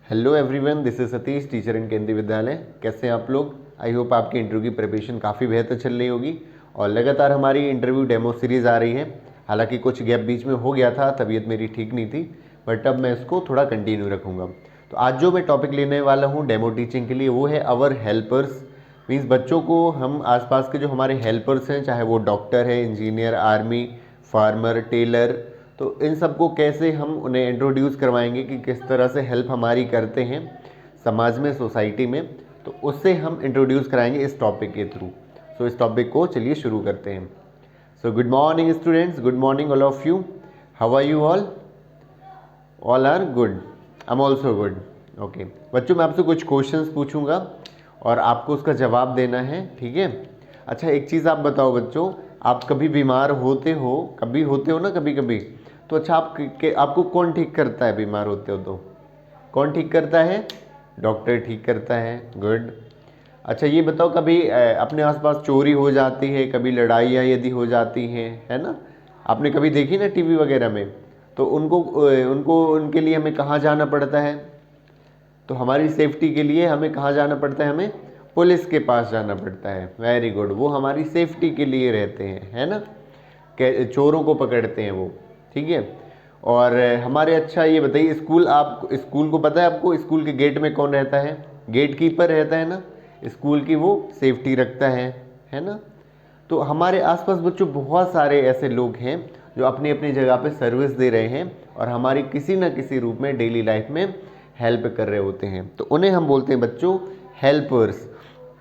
Hello everyone, this is Satish, teacher इन केंद्रीय विद्यालय। कैसे हैं आप लोग? आई होप आपकी इंटरव्यू की प्रिपरेशन काफ़ी बेहतर चल रही होगी और लगातार हमारी इंटरव्यू डेमो सीरीज़ आ रही है। हालांकि कुछ गैप बीच में हो गया था, तबीयत मेरी ठीक नहीं थी, बट अब मैं इसको थोड़ा कंटिन्यू रखूँगा। तो आज जो मैं टॉपिक लेने वाला हूँ डेमो टीचिंग के लिए, वो है अवर हेल्पर्स। मीन्स बच्चों को हम आसपास के जो हमारे हेल्पर्स हैं, चाहे वो डॉक्टर है, इंजीनियर, आर्मी, फार्मर, टेलर, तो इन सबको कैसे हम उन्हें इंट्रोड्यूस करवाएंगे कि किस तरह से हेल्प हमारी करते हैं समाज में, सोसाइटी में। तो उससे हम इंट्रोड्यूस कराएंगे इस टॉपिक के थ्रू। सो इस टॉपिक को चलिए शुरू करते हैं। So good morning students, good morning all of you. How are you all? All are good, I am also good. Okay बच्चों, मैं आपसे कुछ क्वेश्चंस पूछूंगा और आपको उसका जवाब देना है, ठीक है? अच्छा, एक चीज़ आप बताओ बच्चों, आप कभी बीमार होते हो? कभी होते हो ना, कभी कभी। तो अच्छा, आपको कौन ठीक करता है? बीमार होते हो तो कौन ठीक करता है? डॉक्टर ठीक करता है। गुड। अच्छा ये बताओ, कभी अपने आसपास चोरी हो जाती है, कभी लड़ाइयाँ यदि हो जाती हैं, है ना, आपने कभी देखी ना टीवी वगैरह में, तो उनको उनके लिए हमें कहाँ जाना पड़ता है? तो हमारी सेफ्टी के लिए हमें कहाँ जाना पड़ता है? हमें पुलिस के पास जाना पड़ता है। वेरी गुड, वो हमारी सेफ्टी के लिए रहते हैं, है ना, चोरों को पकड़ते हैं वो, ठीक है। और हमारे, अच्छा ये बताइए, स्कूल को पता है आपको? स्कूल के गेट में कौन रहता है? गेट कीपर रहता है ना, स्कूल की वो सेफ्टी रखता है ना। तो हमारे आसपास बच्चों बहुत सारे ऐसे लोग हैं जो अपनी अपनी जगह पे सर्विस दे रहे हैं और हमारी किसी न किसी रूप में डेली लाइफ में हेल्प कर रहे होते हैं, तो उन्हें हम बोलते हैं बच्चों हेल्पर्स।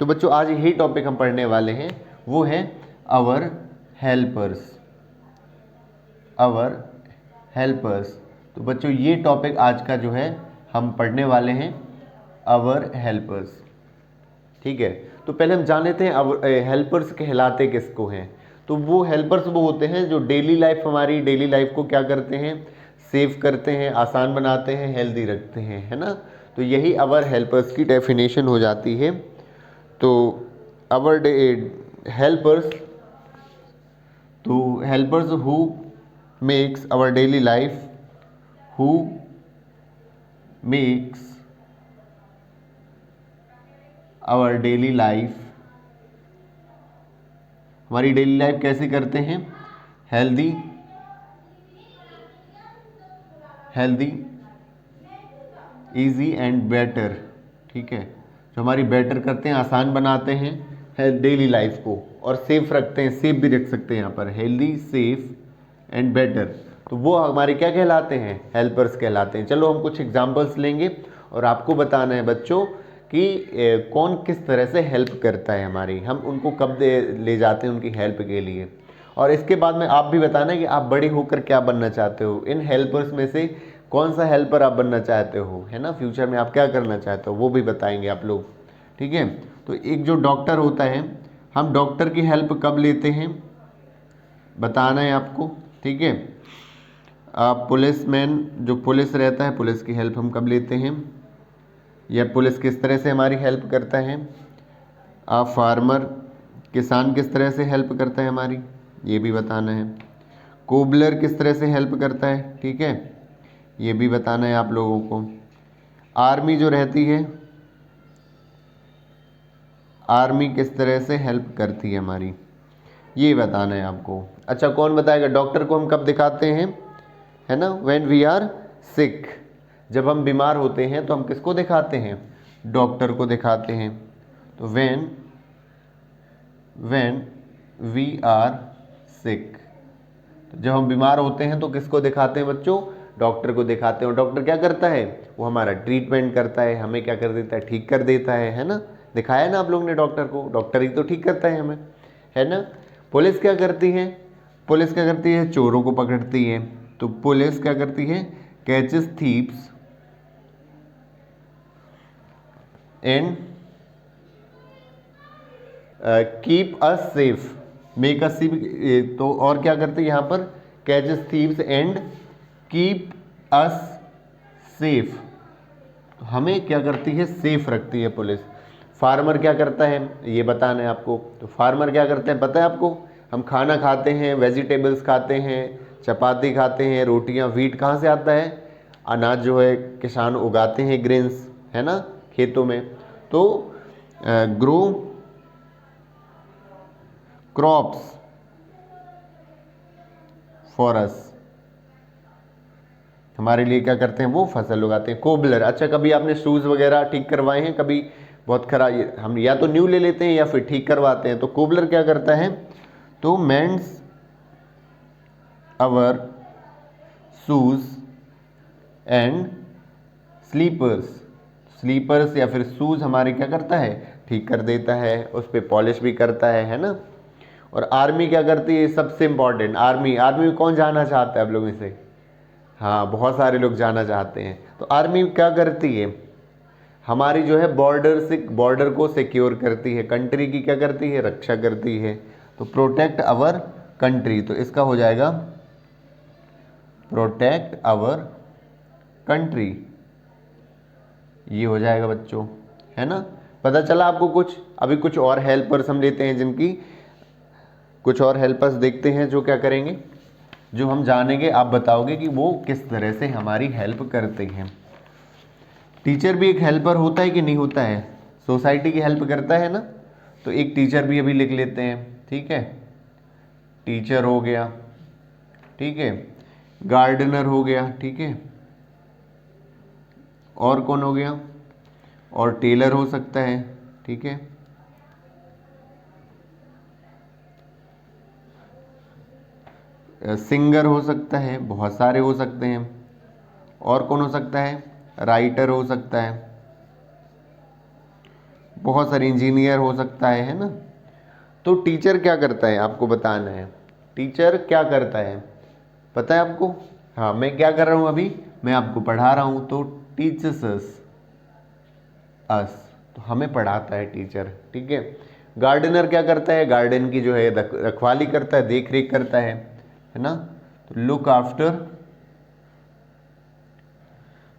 तो बच्चों आज यही टॉपिक हम पढ़ने वाले हैं, वो है आवर हेल्पर्स। Our helpers. तो बच्चों ये टॉपिक आज का जो है हम पढ़ने वाले हैं, आवर हेल्पर्स, ठीक है। तो पहले हम जान लेते हैं हेल्पर्स कहलाते किसको हैं। तो वो हेल्पर्स वो होते हैं जो डेली लाइफ, हमारी डेली लाइफ को क्या करते हैं? सेव करते हैं, आसान बनाते हैं, हेल्दी रखते हैं, है ना। तो यही आवर हेल्पर्स की डेफिनेशन हो जाती है। तो आवर हेल्पर्स, तो helpers who makes our daily life, who makes our daily life, हमारी डेली लाइफ कैसे करते हैं? Healthy, healthy, easy and better, ठीक है। जो हमारी बेटर करते हैं, आसान बनाते हैं डेली लाइफ को, और सेफ रखते हैं, सेफ भी रख सकते हैं यहाँ पर, हेल्दी, सेफ एंड बेटर। तो वो हमारे क्या कहलाते हैं? हेल्पर्स कहलाते हैं। चलो हम कुछ एग्जांपल्स लेंगे और आपको बताना है बच्चों कि कौन किस तरह से हेल्प करता है हमारी, हम उनको कब ले जाते हैं उनकी हेल्प के लिए। और इसके बाद में आप भी बताना है कि आप बड़े होकर क्या बनना चाहते हो, इन हेल्पर्स में से कौन सा हेल्पर आप बनना चाहते हो, है ना, फ्यूचर में आप क्या करना चाहते हो वो भी बताएंगे आप लोग, ठीक है। तो एक जो डॉक्टर होता है, हम डॉक्टर की हेल्प कब लेते हैं बताना है आपको, ठीक है। पुलिसमैन, जो पुलिस रहता है, पुलिस की हेल्प हम कब लेते हैं, या पुलिस किस तरह से हमारी हेल्प करता है। फार्मर, किसान किस तरह से हेल्प करता है हमारी, ये भी बताना है। कोबलर किस तरह से हेल्प करता है, ठीक है, ये भी बताना है आप लोगों को। आर्मी जो रहती है, आर्मी किस तरह से हेल्प करती है हमारी, ये बताना है आपको। अच्छा कौन बताएगा? डॉक्टर को हम कब दिखाते हैं, है ना, व्हेन वी आर सिक, जब हम बीमार होते हैं तो हम किसको दिखाते हैं? डॉक्टर को दिखाते हैं। तो व्हेन वी आर सिक, जब हम बीमार होते हैं तो किसको दिखाते हैं बच्चों? डॉक्टर को दिखाते हैं। और डॉक्टर क्या करता है? वो हमारा ट्रीटमेंट करता है, हमें क्या कर देता है? ठीक कर देता है ना। दिखाया ना आप लोगों ने डॉक्टर को, डॉक्टर ही तो ठीक करता है हमें, है ना। पुलिस क्या करती है? पुलिस क्या करती है? चोरों को पकड़ती है। तो पुलिस क्या करती है? Catches thieves and keep us safe, make us safe. तो और क्या करते हैं यहाँ पर? Catches thieves and keep us safe, हमें क्या करती है? सेफ रखती है पुलिस। फार्मर क्या करता है ये बताना है आपको। तो फार्मर क्या करते हैं पता है आपको? हम खाना खाते हैं, वेजिटेबल्स खाते हैं, चपाती खाते हैं, रोटियां, व्हीट कहाँ से आता है? अनाज जो है किसान उगाते हैं, ग्रेन्स, है ना, खेतों में। तो ग्रो क्रॉप्स फॉर अस, हमारे लिए क्या करते हैं, वो फसल उगाते हैं। कोबलर, अच्छा कभी आपने शूज़ वगैरह ठीक करवाए हैं, कभी बहुत खराब, हम या तो न्यू ले लेते हैं या फिर ठीक करवाते हैं। तो कोबलर क्या करता है, तो mends our shoes and slippers, slippers या फिर शूज़ हमारे क्या करता है, ठीक कर देता है, उस पर पॉलिश भी करता है ना। और आर्मी क्या करती है, सबसे इंपॉर्टेंट, आर्मी, आर्मी में कौन जाना चाहता है आप लोगों में से, हाँ बहुत सारे लोग जाना चाहते हैं। तो आर्मी क्या करती है, हमारी जो है बॉर्डर को सिक्योर करती है, कंट्री की क्या करती है, रक्षा करती है। तो प्रोटेक्ट आवर कंट्री, तो इसका हो जाएगा प्रोटेक्ट आवर कंट्री, ये हो जाएगा बच्चों, है ना। पता चला आपको कुछ। अभी कुछ और हेल्पर्स हम लेते हैं, जिनकी कुछ और हेल्पर्स देखते हैं जो क्या करेंगे, जो हम जानेंगे, आप बताओगे कि वो किस तरह से हमारी हेल्प करते हैं। टीचर भी एक हेल्पर होता है कि नहीं होता है, सोसाइटी की हेल्प करता है ना। तो एक टीचर भी अभी लिख लेते हैं, ठीक है, टीचर हो गया, ठीक है, गार्डनर हो गया, ठीक है, और कौन हो गया, और टेलर हो सकता है, ठीक है, सिंगर हो सकता है, बहुत सारे हो सकते हैं। और कौन हो सकता है, राइटर हो सकता है, बहुत सारे, इंजीनियर हो सकता है ना। तो टीचर क्या करता है आपको बताना है, टीचर क्या करता है पता है आपको, हाँ मैं क्या कर रहा हूँ अभी, मैं आपको पढ़ा रहा हूँ। तो टीचर्स अस, तो हमें पढ़ाता है टीचर, ठीक है। गार्डनर क्या करता है, गार्डन की जो है रखवाली करता है, देख रेख करता है ना। तो लुक आफ्टर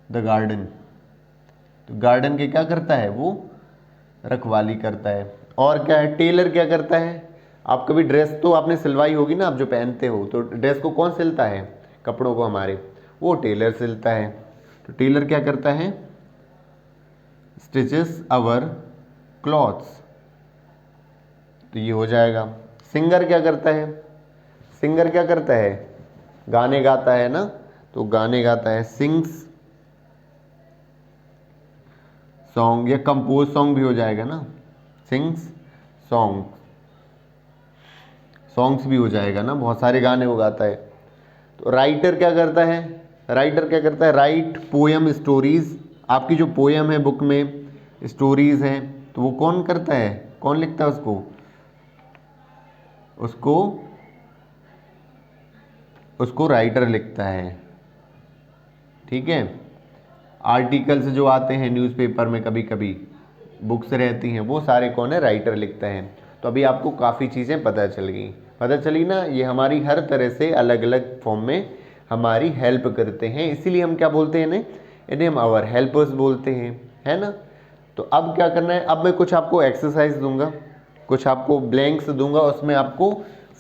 द गार्डन, तो गार्डन के क्या करता है, वो रखवाली करता है। और क्या है, टेलर क्या करता है, आप कभी ड्रेस तो आपने सिलवाई होगी ना, आप जो पहनते हो, तो ड्रेस को कौन सिलता है, कपड़ों को हमारे, वो टेलर सिलता है। तो टेलर क्या करता है, स्टिचेस अवर क्लॉथ्स, तो ये हो जाएगा। सिंगर क्या करता है, सिंगर क्या करता है, गाने गाता है ना, तो गाने गाता है, सिंग्स सॉन्ग, या कंपोज सॉन्ग भी हो जाएगा ना, सिंग्स सॉन्ग, सॉन्ग्स भी हो जाएगा ना, बहुत सारे गाने वो गाता है। तो राइटर क्या करता है, राइटर क्या करता है, राइट पोएम स्टोरीज, आपकी जो पोएम है बुक में, स्टोरीज हैं, तो वो कौन करता है, कौन लिखता है उसको, उसको उसको राइटर लिखता है, ठीक है। आर्टिकल्स जो आते हैं न्यूज़पेपर में, कभी कभी बुक्स रहती हैं, वो सारे कौन है, राइटर लिखता है। तो अभी आपको काफ़ी चीज़ें पता चल गई, पता चली ना, ये हमारी हर तरह से अलग अलग फॉर्म में हमारी हेल्प करते हैं, इसीलिए हम क्या बोलते हैं इन्हें, इन्हें हम आवर हेल्पर्स बोलते हैं, है ना। तो अब क्या करना है, अब मैं कुछ आपको एक्सरसाइज दूंगा, कुछ आपको ब्लैंक्स दूंगा, उसमें आपको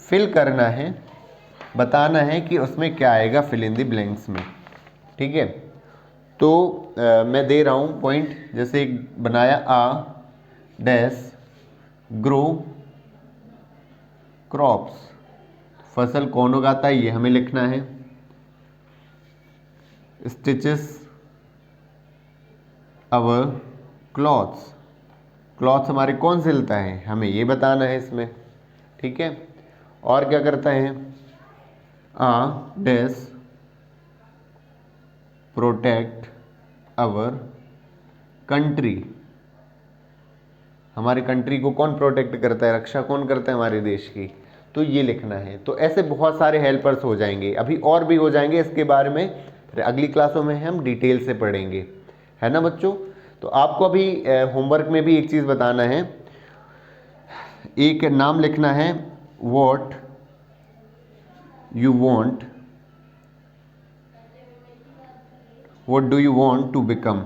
फिल करना है, बताना है कि उसमें क्या आएगा, फिल इन द ब्लैंक्स में, ठीक है। तो मैं दे रहा हूँ पॉइंट, जैसे एक बनाया, आ डैश ग्रो क्रॉप्स, फसल कौन उगाता है ये हमें लिखना है। स्टिचेस अवर क्लॉथ्स, क्लॉथ्स हमारे कौन सिलता है, हमें ये बताना है इसमें, ठीक है। और क्या करता है, आ डैश प्रोटेक्ट अवर कंट्री, हमारे कंट्री को कौन प्रोटेक्ट करता है, रक्षा कौन करता है हमारे देश की, तो ये लिखना है। तो ऐसे बहुत सारे हेल्पर्स हो जाएंगे, अभी और भी हो जाएंगे, इसके बारे में फिर अगली क्लासों में हम डिटेल से पढ़ेंगे, है ना बच्चों। तो आपको अभी होमवर्क में भी एक चीज़ बताना है, एक नाम लिखना है, what you want, what do you want to become,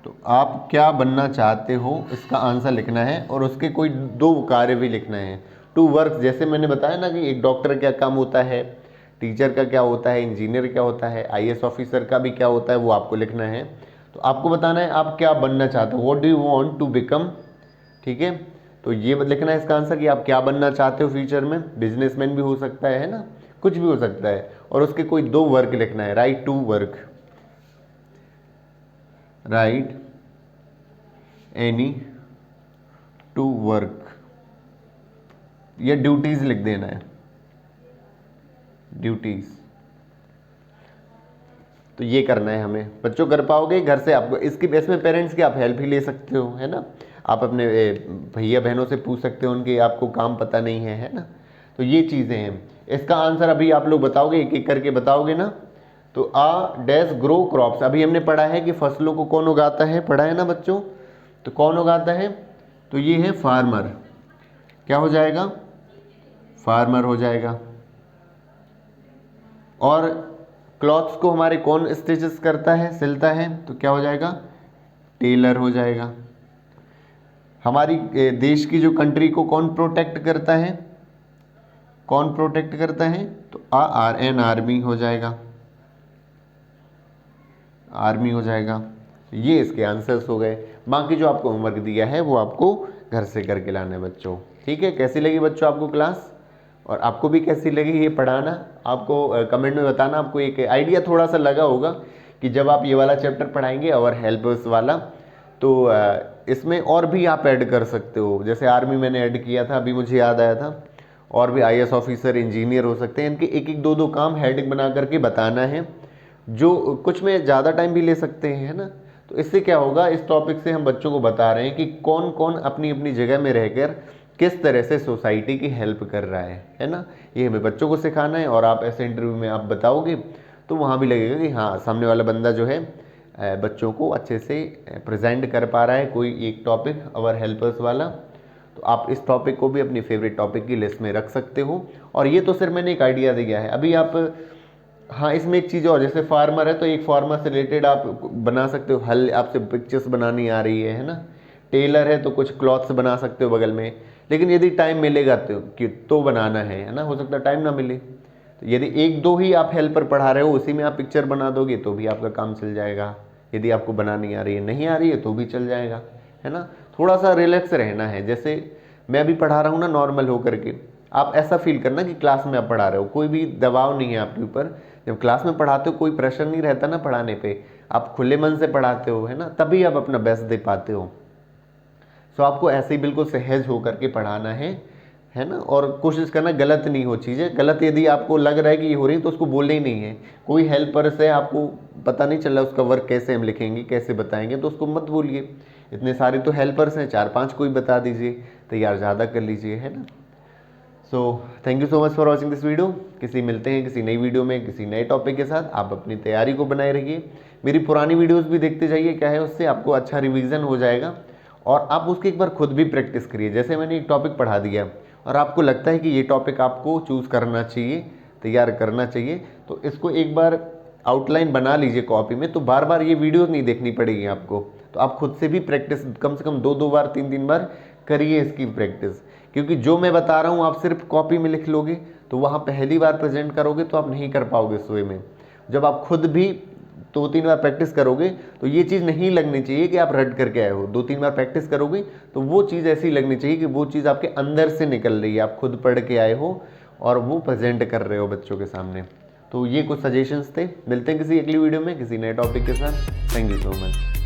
तो आप क्या बनना चाहते हो, इसका आंसर लिखना है, और उसके कोई दो कार्य भी लिखना है, टू वर्क, जैसे मैंने बताया ना कि एक डॉक्टर क्या काम होता है, टीचर का क्या होता है, इंजीनियर क्या होता है, आईएएस ऑफिसर का भी क्या होता है, वो आपको लिखना है। तो आपको बताना है आप क्या बनना चाहते हो, what do you want to become. ठीक है, तो ये लिखना है इसका आंसर कि आप क्या बनना चाहते हो फ्यूचर में। बिजनेसमैन भी हो सकता है ना, कुछ भी हो सकता है। और उसके कोई 2 वर्क लिखना है, write two work, write any two work, या ड्यूटीज लिख देना है, ड्यूटीज। तो ये करना है हमें। बच्चों कर पाओगे घर से? आपको इसकी बेस में पेरेंट्स की आप हेल्प ही ले सकते हो, है ना। आप अपने भैया बहनों से पूछ सकते हो, उनके आपको काम पता नहीं है ना। तो ये चीज़ें हैं। इसका आंसर अभी आप लोग बताओगे, एक एक करके बताओगे ना। तो आ डैश ग्रो क्रॉप्स, अभी हमने पढ़ा है कि फसलों को कौन उगाता है, पढ़ा है ना बच्चों। तो कौन उगाता है? तो ये है फार्मर। क्या हो जाएगा? फार्मर हो जाएगा। और क्लॉथ्स को हमारे कौन स्टिचेस करता है, सिलता है? तो क्या हो जाएगा? टेलर हो जाएगा। हमारी देश की जो कंट्री को कौन प्रोटेक्ट करता है, कौन प्रोटेक्ट करता है? तो आर एन आर्मी हो जाएगा, आर्मी हो जाएगा। ये इसके आंसर्स हो गए। बाकी जो आपको होमवर्क दिया है वो आपको घर से करके लाना है बच्चों। ठीक है, कैसी लगी बच्चों आपको क्लास, और आपको भी कैसी लगी ये पढ़ाना, आपको कमेंट में बताना। आपको एक आइडिया थोड़ा सा लगा होगा कि जब आप ये वाला चैप्टर पढ़ाएंगे और हेल्पर्स वाला, तो इसमें और भी आप ऐड कर सकते हो। जैसे आर्मी मैंने ऐड किया था, अभी मुझे याद आया था। और भी आईएएस ऑफिसर, इंजीनियर हो सकते हैं। इनके एक एक दो दो काम हेडिंग बना करके बताना है, जो कुछ में ज़्यादा टाइम भी ले सकते हैं, है ना। तो इससे क्या होगा, इस टॉपिक से हम बच्चों को बता रहे हैं कि कौन कौन अपनी अपनी जगह में रहकर किस तरह से सोसाइटी की हेल्प कर रहा है ना। ये हमें बच्चों को सिखाना है। और आप ऐसे इंटरव्यू में आप बताओगे तो वहाँ भी लगेगा कि हाँ, सामने वाला बंदा जो है बच्चों को अच्छे से प्रेजेंट कर पा रहा है कोई एक टॉपिक, अवर हेल्पर्स वाला। तो आप इस टॉपिक को भी अपनी फेवरेट टॉपिक की लिस्ट में रख सकते हो। और ये तो सिर्फ मैंने एक आइडिया दिया है। अभी आप, हाँ, इसमें एक चीज़ और, जैसे फार्मर है तो एक फार्मर से रिलेटेड आप बना सकते हो हल, आपसे पिक्चर्स बनानी आ रही है ना। टेलर है तो कुछ क्लॉथ्स बना सकते हो बगल में। लेकिन यदि टाइम मिलेगा तो बनाना है ना। हो सकता है टाइम ना मिले, तो यदि एक दो ही आप हेल्पर पढ़ा रहे हो, उसी में आप पिक्चर बना दोगे तो भी आपका काम चल जाएगा। यदि आपको बनानी आ रही है, नहीं आ रही है तो भी चल जाएगा, है ना। थोड़ा सा रिलैक्स रहना है। जैसे मैं अभी पढ़ा रहा हूँ ना नॉर्मल होकर के, आप ऐसा फील करना कि क्लास में आप पढ़ा रहे हो, कोई भी दबाव नहीं है आपके ऊपर। जब क्लास में पढ़ाते हो कोई प्रेशर नहीं रहता ना पढ़ाने पे, आप खुले मन से पढ़ाते हो, है ना, तभी आप अपना बेस्ट दे पाते हो। सो आपको ऐसे ही बिल्कुल सहज होकर के पढ़ाना है ना। और कोशिश करना गलत नहीं हो चीज़ें। गलत यदि आपको लग रहा है कि ये हो रही है तो उसको बोलना ही नहीं है। कोई हेल्पर से आपको पता नहीं चल रहा उसका वर्क कैसे हम लिखेंगे, कैसे बताएंगे, तो उसको मत बोलिए। इतने सारे तो हेल्पर्स हैं, 4-5 कोई बता दीजिए, तैयार ज़्यादा कर लीजिए, है ना। So thank you so much for watching this video. मिलते हैं किसी नई वीडियो में किसी नए टॉपिक के साथ। आप अपनी तैयारी को बनाए रखिए। मेरी पुरानी वीडियोस भी देखते जाइए, क्या है उससे आपको अच्छा रिवीजन हो जाएगा। और आप उसकी एक बार खुद भी प्रैक्टिस करिए। जैसे मैंने एक टॉपिक पढ़ा दिया और आपको लगता है कि ये टॉपिक आपको चूज़ करना चाहिए, तैयार करना चाहिए, तो इसको एक बार आउटलाइन बना लीजिए कॉपी में। तो बार बार ये वीडियोस नहीं देखनी पड़ेगी आपको। तो आप खुद से भी प्रैक्टिस कम से कम 2-2 बार 3-3 बार करिए इसकी प्रैक्टिस। क्योंकि जो मैं बता रहा हूँ आप सिर्फ कॉपी में लिख लोगे तो वहाँ पहली बार प्रेजेंट करोगे तो आप नहीं कर पाओगे उस वे में। जब आप खुद भी 2-3 बार प्रैक्टिस करोगे तो ये चीज़ नहीं लगनी चाहिए कि आप रट करके आए हो। 2-3 बार प्रैक्टिस करोगे तो वो चीज़ ऐसी लगनी चाहिए कि वो चीज़ आपके अंदर से निकल रही है, आप खुद पढ़ के आए हो और वो प्रेजेंट कर रहे हो बच्चों के सामने। तो ये कुछ सजेशंस थे। मिलते हैं किसी अगली वीडियो में किसी नए टॉपिक के साथ। Thank you so much.